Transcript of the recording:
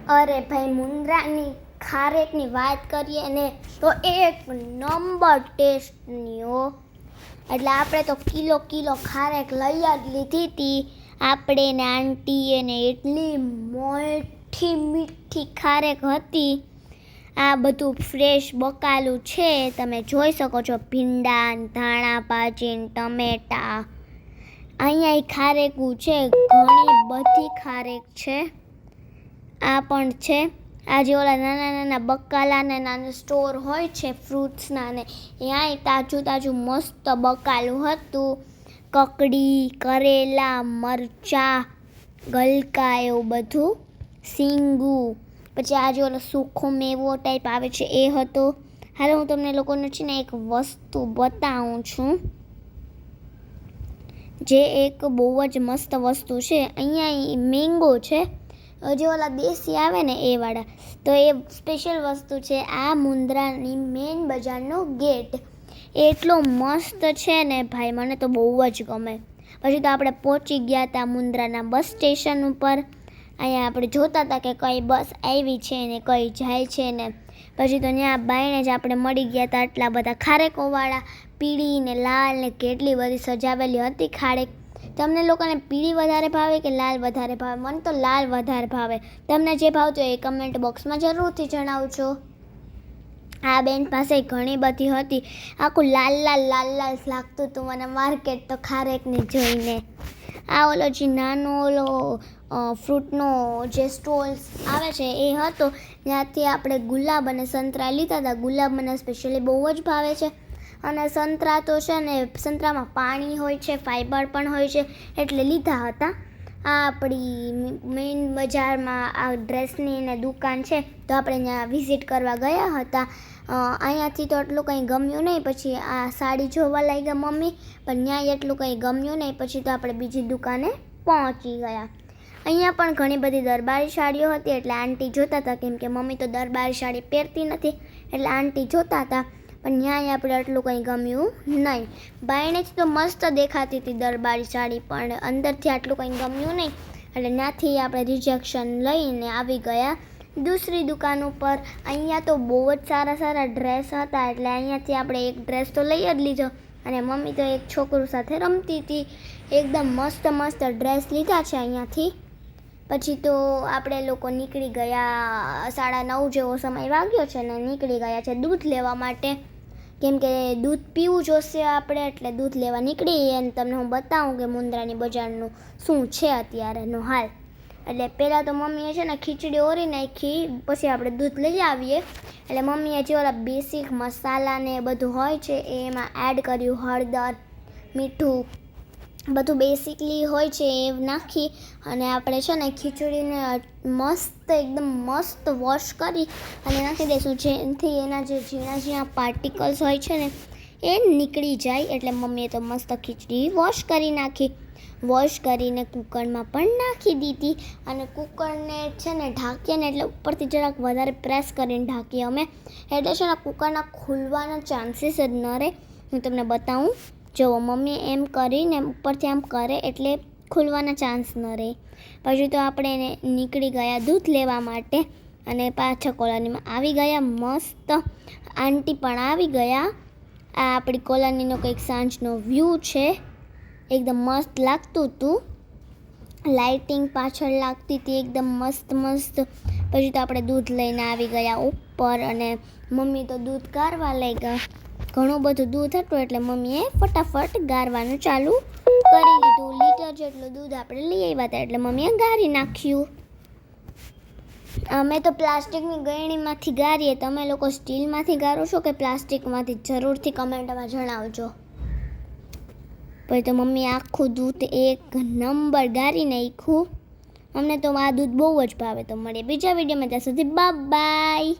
અરે ભાઈ, મુંદ્રાની ખારેકની વાત કરીએ ને તો એક નંબર ટેસ્ટની હો. એટલે આપણે તો કિલો ખારેક લઈ જ લીધી હતી. આપણે ને આંટીએ ને એટલી મીઠી ખારેક હતી. આ બધું ફ્રેશ બકાલું છે, તમે જોઈ શકો છો. ભીંડા, ધાણા ભાજી, ટમેટા. અહીંયા ખારેકું છે, ઘણી બધી ખારેક છે. આ પણ છે. આજે ઓલા નાના બકાલાને નાના સ્ટોર હોય છે ફ્રૂટ્સના ને, ત્યાં તાજું મસ્ત બકાલું હતું. કકડી, કરેલા, મરચા, ગલકા, એવું બધું. સીંગું. પછી આજે ઓલો સૂખો મેવો ટાઈપ આવે છે એ હતો. હાલ હું તમને લોકોને છે ને એક વસ્તુ બતાવું છું, જે એક બહુ જ મસ્ત વસ્તુ છે. અહીંયા મેંગો છે, જે ઓલા દેશી આવે ને એ વાળા. તો એ સ્પેશિયલ વસ્તુ છે. આ મુંદ્રાની મેઇન બજારનો ગેટ એટલો મસ્ત છે ને ભાઈ, મને તો બહુ જ ગમે. પછી તો આપણે પહોંચી ગયા હતા મુંદ્રાના બસ સ્ટેશન ઉપર. અહીંયા આપણે જોતા હતા કે કઈ બસ આવી છે ને કઈ જાય છે ને. પછી તો ત્યાં બાયણે જ આપણે મળી ગયા હતા આટલા બધા ખારેકોવાળા. પીળી ને લાલ ને કેટલી બધી સજાવેલી હતી ખારેક. તમને લોકોને પીળી વધારે ભાવે કે લાલ વધારે ભાવે? મને તો લાલ વધારે ભાવે. તમને જે ભાવતું એ કમેન્ટ બોક્સમાં જરૂરથી જણાવજો. આ બેન પાસે ઘણી બધી હતી. આખું લાલ લાગતું હતું મને માર્કેટ તો ખારેકની જોઈને. આ ઓલો જે નાનો ઓલો ફ્રૂટનો જે સ્ટોલ્સ આવે છે એ હતો. ત્યાંથી આપણે ગુલાબ અને સંતરા લીધા હતા. ગુલાબ મને સ્પેશિયલી બહુ જ ભાવે છે. અને સંતરા તો છે ને, સંતરામાં પાણી હોય છે, ફાઈબર પણ હોય છે, એટલે લીધા હતા. આ આપણી મેઇન બજારમાં આ ડ્રેસની ને દુકાન છે, તો આપણે ત્યાં વિઝિટ કરવા ગયા હતા. અહીંયાથી તો એટલું કંઈ ગમ્યું નહીં. પછી આ સાડી જોવા લાગ્યા મમ્મી, પણ ત્યાં એટલું કંઈ ગમ્યું નહીં. પછી તો આપણે બીજી દુકાને પહોંચી ગયા. અહીંયા પણ ઘણી બધી દરબારી સાડીઓ હતી, એટલે આંટી જોતા હતા. કેમ કે મમ્મી તો દરબારી સાડી પહેરતી નથી, એટલે આંટી જોતા હતા. પણ ત્યાં આપણે એટલું કંઈ ગમ્યું નહીં. બાયણેથી તો મસ્ત દેખાતી હતી દરબારી સાડી, પણ અંદરથી આટલું કંઈ ગમ્યું નહીં. એટલે ત્યાંથી આપણે રિજેક્શન લઈને આવી ગયા દૂસરી દુકાન ઉપર. અહીંયા તો બહુ જ સારા ડ્રેસ હતા, એટલે અહીંયાથી આપણે એક ડ્રેસ તો લઈ જ લીધો. અને મમ્મી તો એક છોકરું સાથે રમતી હતી. એકદમ મસ્ત ડ્રેસ લીધા છે અહીંયાથી. પછી તો આપણે લોકો નીકળી ગયા. 9:30 જેવો સમય વાગ્યો છે ને નીકળી ગયા છે દૂધ લેવા માટે. કેમ કે દૂધ પીવું જોશે આપણે, એટલે દૂધ લેવા નીકળીએ. અને તમને હું બતાવું કે મુંદ્રાની બજારનું શું છે અત્યારેનો હાલ. એટલે પહેલાં તો મમ્મીએ છે ને ખીચડી ઓરી નાખી, પછી આપણે દૂધ લઈ આવીએ. એટલે મમ્મીએ જે ઓલા બેસિક મસાલા ને બધું હોય છે એ એમાં એડ કર્યું. હળદર, મીઠું, બધું બેસિકલી હોય છે એ નાખી અને આપણે છે ને ખીચડીને એકદમ મસ્ત વોશ કરી અને નાખી દઈશું, જેથી એના જે ઝીણા પાર્ટિકલ્સ હોય છે ને એ નીકળી જાય. એટલે મમ્મીએ તો મસ્ત ખીચડી વોશ કરી નાખી. વોશ કરીને કુકરમાં પણ નાખી દીધી. અને કુકરને છે ને ઢાંકીએ ને એટલે ઉપરથી જરાક વધારે પ્રેસ કરીને ઢાંકીએ અમે, એટલે છે ને કુકરના ખુલવાના ચાન્સીસ જ ન રહે. હું તમને બતાવું, જો મમ્મી એમ કરીને ઉપરથી આમ કરે એટલે ખુલવાના ચાન્સ ન રહે. પછી તો આપણે એને નીકળી ગયા દૂધ લેવા માટે અને પાછા કોલોનીમાં આવી ગયા. મસ્ત આંટી પણ આવી ગયા. આ આપણી કોલોનીનો કંઈક સાંજનો વ્યૂ છે. એકદમ મસ્ત લાગતું હતું. લાઇટિંગ પાછળ લાગતી હતી એકદમ મસ્ત. પછી તો આપણે દૂધ લઈને આવી ગયા ઉપર અને મમ્મી તો દૂધ ગાળવા લઈ ગયા. ઘણું બધું દૂધ હતું એટલે મમ્મીએ ફટાફટ ગાળવાનું ચાલુ કરી દીધું. લીટર જેટલું દૂધ આપણે લઈ આવ્યા હતા એટલે મમ્મીએ ગાળી નાખ્યું. અમે તો પ્લાસ્ટિકની ગળણીમાંથી ગાળીએ. તમે લોકો સ્ટીલમાંથી ગાળો છો કે પ્લાસ્ટિકમાંથી? જરૂરથી કમેન્ટમાં જણાવજો. પછી તો મમ્મી આખું દૂધ એક નંબર ગાળી નાખ્યું. અમને તો આ દૂધ બહુ જ ભાવે. તો મળીએ બીજા વિડીયોમાં, ત્યાં સુધી બાય.